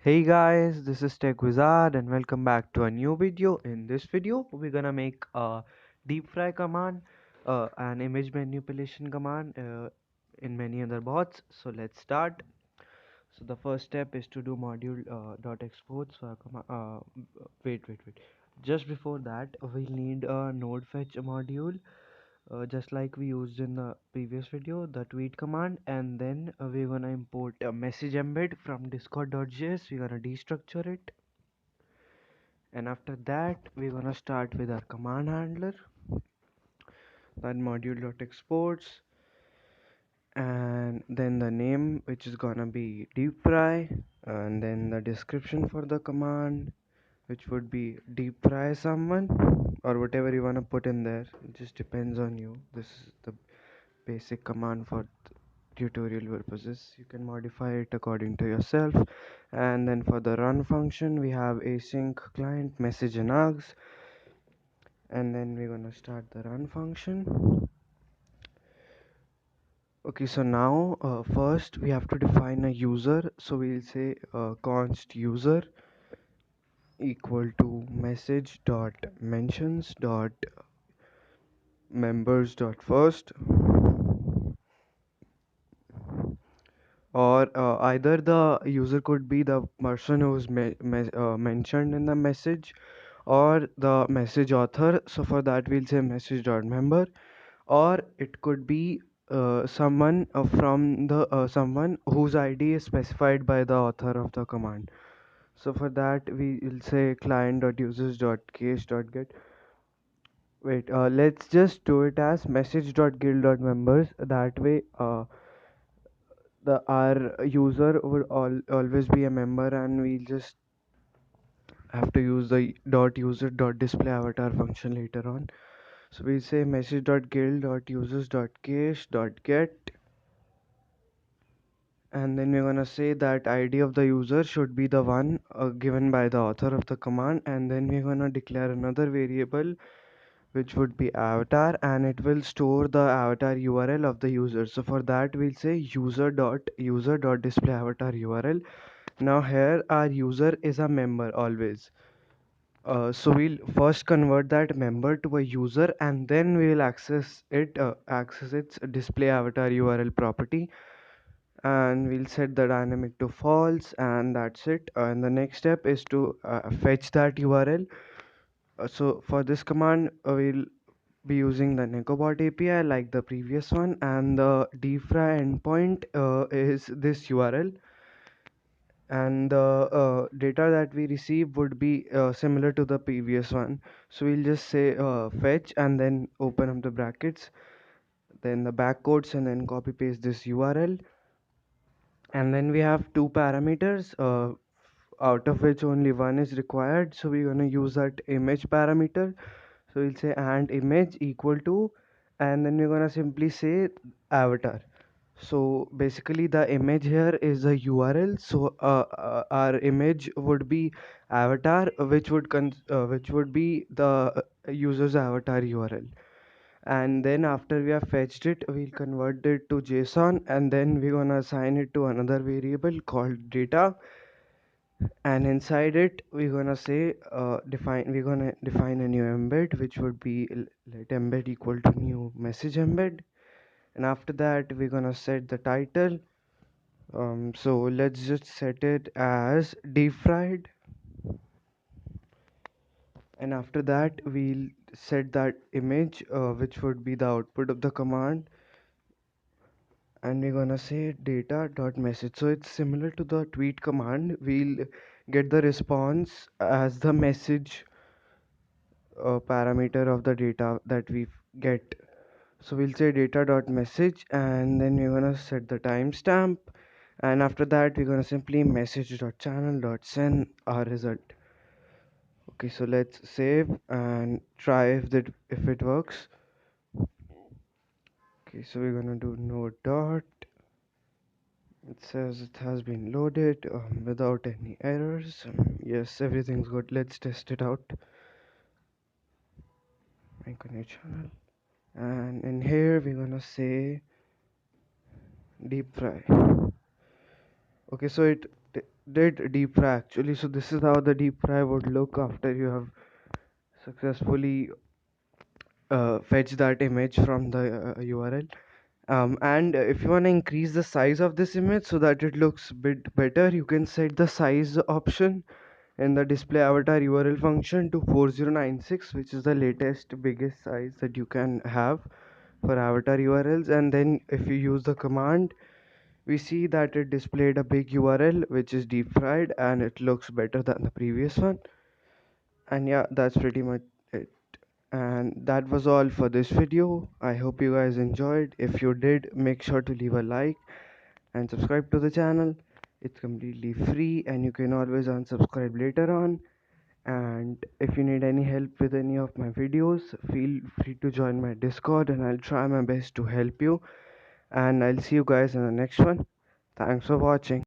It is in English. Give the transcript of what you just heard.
Hey guys, this is Tech Wizard and welcome back to a new video. In this video, we're gonna make a deep fry command, an image manipulation command in many other bots. So let's start. So the first step is to do module dot exports. Wait. Just before that, we'll need a node fetch module just like we used in the previous video, the tweet command, and then we're gonna import a message embed from discord.js. We're gonna destructure it, and after that we're gonna start with our command handler, that module.exports, and then the name, which is gonna be Deepfry, and then the description for the command, which would be Deepfry someone, or whatever you want to put in there. It just depends on you. This is the basic command for tutorial purposes. You can modify it according to yourself. And then for the run function, we have async client message and args, and then we're gonna start the run function. Okay, so now first we have to define a user. So we'll say const user equal to message dot mentions dot members dot first, or either the user could be the person who's mentioned in the message, or the message author. So for that we'll say message dot member, or it could be someone from the someone whose ID is specified by the author of the command. So for that we will say client.users.case.get. Wait, let's just do it as message.guild.members. That way the our user would always be a member, and we'll just have to use the dot user dot display avatar function later on. So we say message dot guild dot users dot cache dot get, and then we're gonna say that ID of the user should be the one given by the author of the command, and then we're gonna declare another variable which would be avatar, and it will store the avatar URL of the user. So for that we'll say user dot display avatar URL. Now here our user is a member always. So we'll first convert that member to a user, and then we will access its display avatar URL property, and we'll set the dynamic to false, and that's it. And the next step is to fetch that URL. So for this command, we'll be using the Necobot API like the previous one, and the Deepfry endpoint is this URL, and the data that we receive would be similar to the previous one. So we'll just say fetch, and then open up the brackets, then the backquotes, and then copy paste this URL. And then we have two parameters, out of which only one is required, so we're going to use that image parameter. So we'll say and image equal to, and then we're going to simply say avatar. So basically the image here is a URL, so our image would be avatar, which would be the user's avatar URL. And then after we have fetched it, we'll convert it to JSON, and then we're gonna assign it to another variable called data, and inside it we're gonna define a new embed, which would be let embed equal to new message embed. And after that we're gonna set the title. So let's just set it as deep fried, and after that we'll set that image, which would be the output of the command, and we're gonna say data dot message. So it's similar to the tweet command. We'll get the response as the message parameter of the data that we get. So we'll say data dot message, and then we're gonna set the timestamp, and after that we're gonna simply message dot channel dot send our result. Okay, so let's save and try if it works. Okay, so we're gonna do node dot. It says it has been loaded without any errors. Yes, everything's good. Let's test it out. Make a new channel, and in here we're gonna say deep fry. Okay, so did deep fry actually. So this is how the deep fry would look after you have successfully fetched that image from the URL. And if you want to increase the size of this image so that it looks bit better, you can set the size option in the display avatar URL function to 4096, which is the latest biggest size that you can have for avatar URLs. And then if you use the command, we see that it displayed a big URL which is deep fried and it looks better than the previous one. And yeah, that's pretty much it. And that was all for this video. I hope you guys enjoyed. If you did, make sure to leave a like and subscribe to the channel. It's completely free and you can always unsubscribe later on. And if you need any help with any of my videos, feel free to join my Discord and I'll try my best to help you. And I'll see you guys in the next one. Thanks for watching.